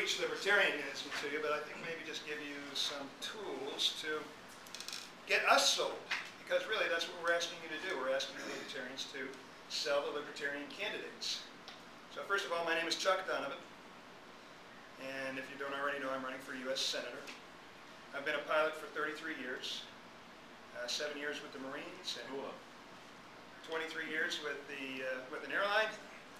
preach libertarianism to you, but I think maybe just give you some tools to get us sold. Because really, that's what we're asking you to do. We're asking the libertarians to sell the libertarian candidates. So first of all, my name is Chuck Donovan. And if you don't already know, I'm running for US Senator. I've been a pilot for 33 years. 7 years with the Marines, and 23 years with an airline,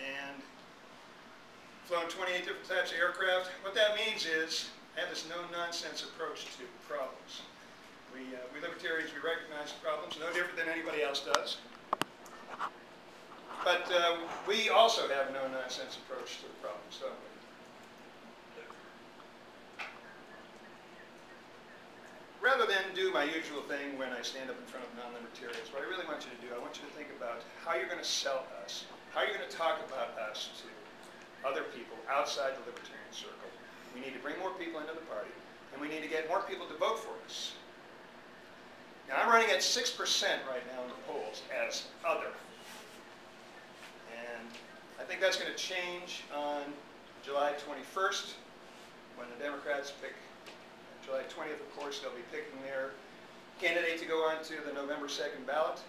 and flown 28 different types of aircraft. What that means is I have this no-nonsense approach to problems. We libertarians, we recognize problems no different than anybody else does. But we also have a no-nonsense approach to the problems, don't we? Rather than do my usual thing when I stand up in front of non-libertarians, what I really want you to do, I want you to think about how you're going to sell us, how you're going to talk about us to other people outside the libertarian circle. We need to bring more people into the party, and we need to get more people to vote for us. Now, I'm running at 6% right now in the polls as other. And I think that's going to change on July 21st when the Democrats pick. July 20th, of course, they'll be picking their candidate to go on to the November 2nd ballot.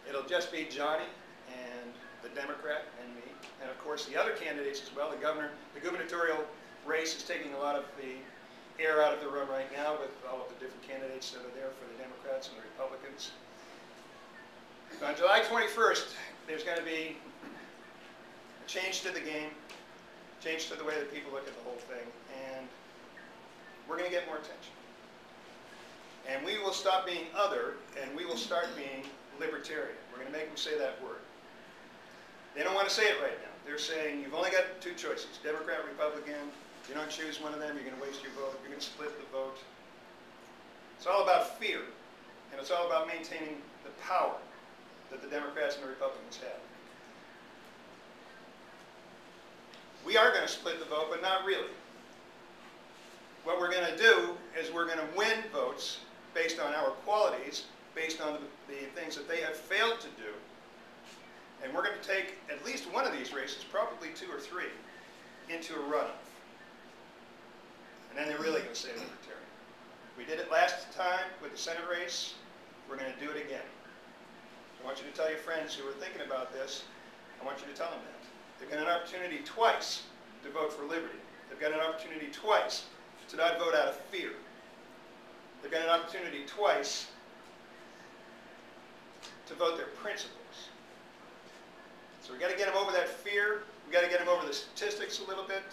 It'll just be Johnny and the Democrat and me, and of course the other candidates as well. The gubernatorial race is taking a lot of the air out of the room right now with all of the different candidates that are there for the Democrats and the Republicans. So on July 21st, there's going to be a change to the game, change to the way that people look at the whole thing, and we're going to get more attention. And we will stop being other, and we will start being libertarian. We're going to make them say that word. They don't want to say it right now. They're saying you've only got two choices, Democrat, Republican. If you don't choose one of them, you're going to waste your vote. You're going to split the vote. It's all about fear, and it's all about maintaining the power that the Democrats and the Republicans have. We are going to split the vote, but not really. What we're going to do is we're going to win votes based on our qualities, based on the things that they have failed to do. And we're going to take at least one of these races, probably two or three, into a runoff. And then they're really going to say libertarian. We did it last time with the Senate race. We're going to do it again. I want you to tell your friends who are thinking about this, I want you to tell them that. They've got an opportunity twice to vote for liberty. They've got an opportunity twice to not vote out of fear. They've got an opportunity twice to vote their principles. So we've got to get them over that fear. We've got to get them over the statistics a little bit.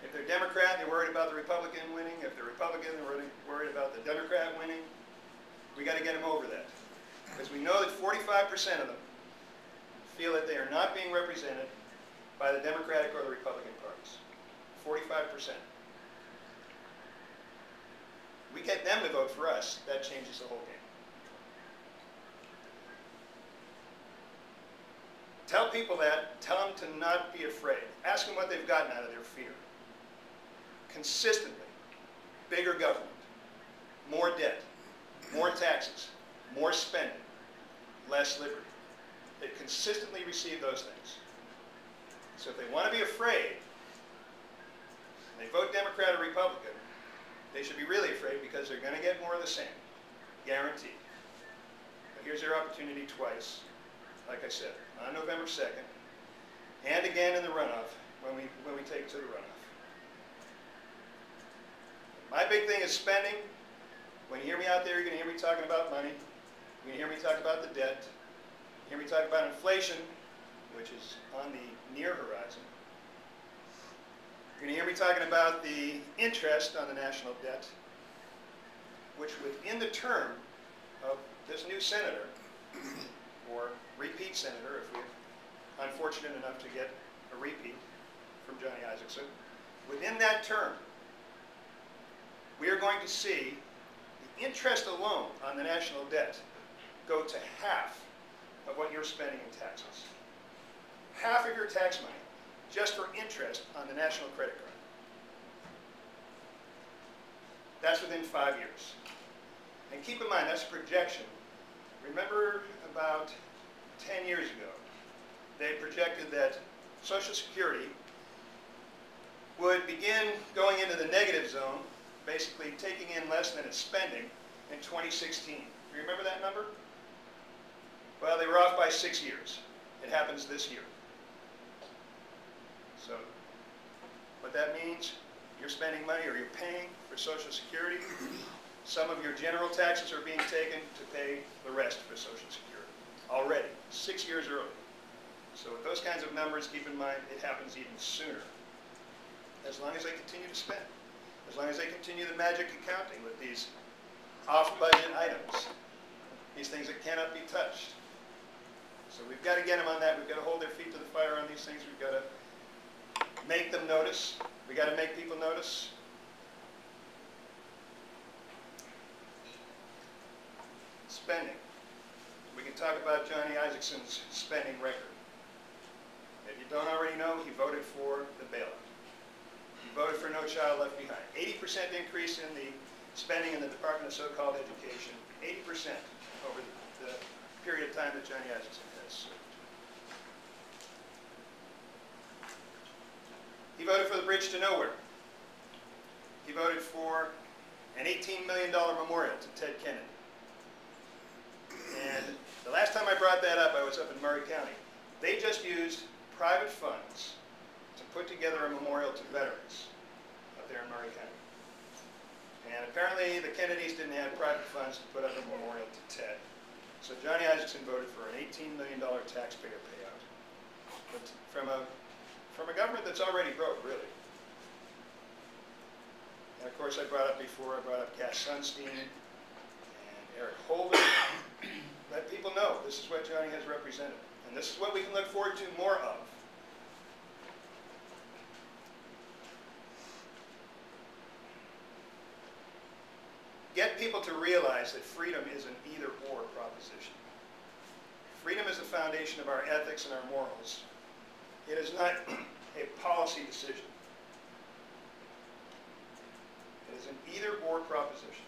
If they're Democrat, they're worried about the Republican winning. If they're Republican, they're worried about the Democrat winning. We've got to get them over that. Because we know that 45% of them feel that they are not being represented by the Democratic or the Republican parties. 45%. We get them to vote for us, that changes the whole game. Tell people that, tell them to not be afraid. Ask them what they've gotten out of their fear. Consistently, bigger government, more debt, more taxes, more spending, less liberty. They've consistently received those things. So if they want to be afraid, and they vote Democrat or Republican, they should be really afraid because they're going to get more of the same. Guaranteed. But here's their opportunity twice, like I said, on November 2nd, and again in the runoff, when we take it to the runoff. My big thing is spending. When you hear me out there, you're going to hear me talking about money. You're going to hear me talk about the debt. You hear me talk about inflation, which is on the near horizon. You're going to hear me talking about the interest on the national debt, which within the term of this new senator, or repeat senator, if we're unfortunate enough to get a repeat from Johnny Isakson, within that term, we are going to see the interest alone on the national debt go to half of what you're spending in taxes. Half of your tax money just for interest on the national credit card. That's within 5 years. And keep in mind, that's a projection. Remember about 10 years ago, they projected that Social Security would begin going into the negative zone, basically taking in less than it's spending in 2016. Do you remember that number? Well, they were off by 6 years. It happens this year. So what that means, you're spending money or you're paying for Social Security. Some of your general taxes are being taken to pay the rest for Social Security already, 6 years early. So with those kinds of numbers, keep in mind it happens even sooner. As long as they continue to spend. As long as they continue the magic accounting with these off-budget items. These things that cannot be touched. So we've got to get them on that. We've got to hold their feet to the fire on these things. We've got to make them notice. We've got to make people notice. Spending. We can talk about Johnny Isakson's spending record. If you don't already know, he voted for the bailout. He voted for No Child Left Behind. 80% increase in the spending in the Department of So-Called Education. 80% over the period of time that Johnny Isaacson has served. He voted for the Bridge to Nowhere. He voted for an $18 million memorial to Ted Kennedy. And the last time I brought that up, I was up in Murray County. They just used private funds to put together a memorial to veterans up there in Murray County. And apparently the Kennedys didn't have private funds to put up a memorial to Ted. So Johnny Isaacson voted for an $18 million taxpayer payout. But from a government that's already broke, really. And of course I brought up Cass Sunstein and Eric Holder. Let people know this is what Johnny has represented. And this is what we can look forward to more of. Get people to realize that freedom is an either-or proposition. Freedom is the foundation of our ethics and our morals. It is not a policy decision. It is an either-or proposition.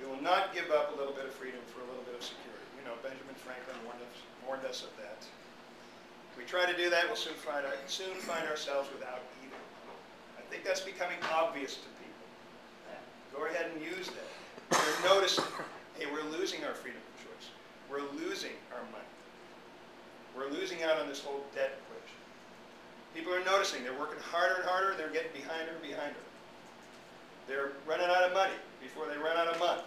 We will not give up a little bit of freedom for a little bit of security. You know, Benjamin Franklin warned us of that. If we try to do that, we'll soon find ourselves without either. I think that's becoming obvious to people. Go ahead and use that. We're noticing, hey, we're losing our freedom of choice. We're losing our money. We're losing out on this whole debt equation. People are noticing they're working harder and harder, they're getting behind and behind. They're running out of money before they run out of month.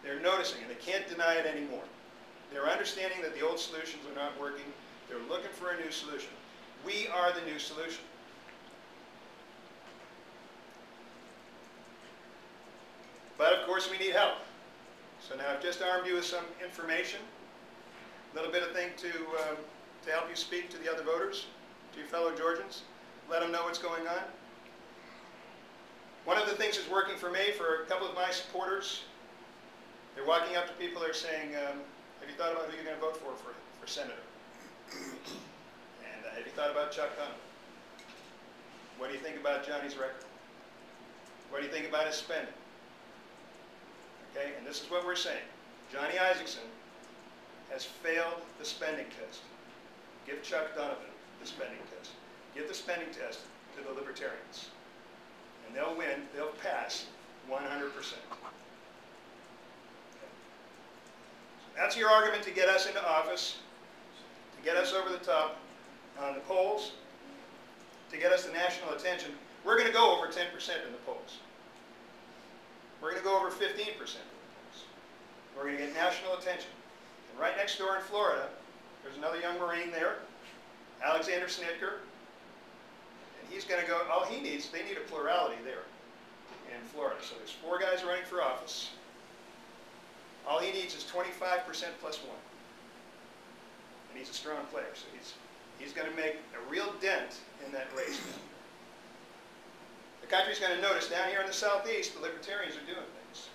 They're noticing, and they can't deny it anymore. They're understanding that the old solutions are not working. They're looking for a new solution. We are the new solution. But of course we need help. So now I've just armed you with some information, a little bit of thing to help you speak to the other voters, to your fellow Georgians, let them know what's going on. One of the things that's working for me, for a couple of my supporters, they're walking up to people, they're saying, have you thought about who you're going to vote for senator? And have you thought about Chuck Donovan? What do you think about Johnny's record? What do you think about his spending? Okay, and this is what we're saying. Johnny Isaacson has failed the spending test. Give Chuck Donovan the spending test. Give the spending test to the Libertarians. And they'll win, they'll pass 100%. Okay. That's your argument to get us into office, to get us over the top on the polls, to get us the national attention. We're going to go over 10% in the polls. We're going to go over 15% in the polls. We're going to get national attention. And right next door in Florida, there's another young Marine there, Alexander Snitker. And he's going to go, all he needs, they need a plurality there in Florida. So there's 4 guys running for office. All he needs is 25% plus 1. And he's a strong player, so he's going to make a real dent in that race. The country's going to notice down here in the southeast, the Libertarians are doing things.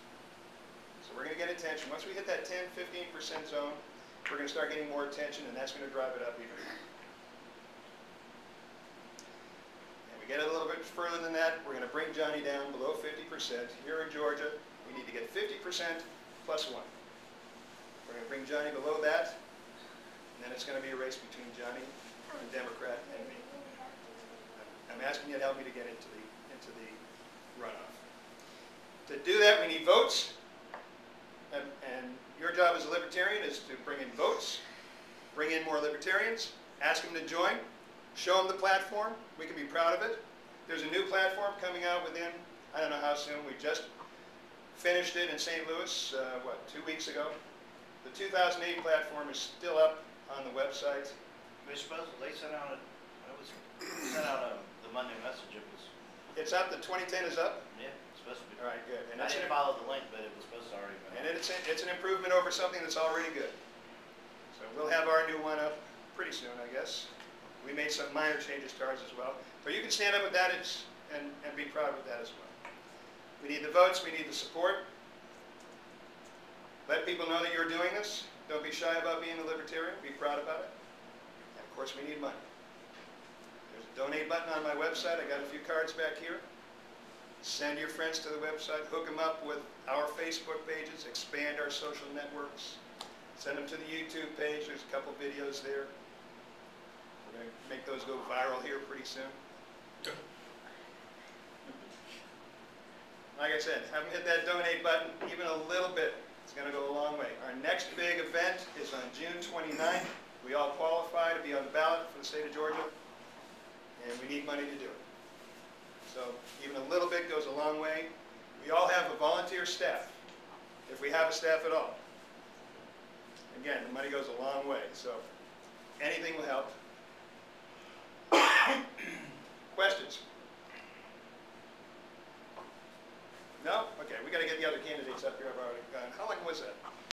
So we're going to get attention. Once we hit that 10, 15% zone, we're going to start getting more attention, and that's going to drive it up even more. And we get a little bit further than that, we're going to bring Johnny down below 50%. Here in Georgia, we need to get 50% plus 1. We're going to bring Johnny below that, and then it's going to be a race between Johnny, the Democrat, and me. I'm asking you to help me to get into the runoff. To do that, we need votes. And your job as a Libertarian is to bring in votes, bring in more Libertarians, ask them to join, show them the platform. We can be proud of it. There's a new platform coming out within, I don't know how soon, we just finished it in St. Louis, 2 weeks ago. The 2008 platform is still up on the website. They sent out the Monday message. It's up, the 2010 is up? Yeah, it's supposed to be. All right, good. And I didn't follow the link, but it was supposed to already be. And it's an improvement over something that's already good. So we'll have our new one up pretty soon, I guess. We made some minor changes to ours as well. But you can stand up with that and be proud of that as well. We need the votes, we need the support. Let people know that you're doing this. Don't be shy about being a Libertarian. Be proud about it. And of course, we need money. There's a donate button on my website. I got a few cards back here. Send your friends to the website. Hook them up with our Facebook pages. Expand our social networks. Send them to the YouTube page. There's a couple videos there. We're going to make those go viral here pretty soon. Like I said, have them hit that donate button even a little bit. It's going to go a long way. Our next big event is on June 29th. We all qualify to be on the ballot for the state of Georgia, and we need money to do it. So even a little bit goes a long way. We all have a volunteer staff, if we have a staff at all. Again, the money goes a long way, so anything will help. Questions? No? Okay, we got to get the other candidates up here. I've already gone. How long was that?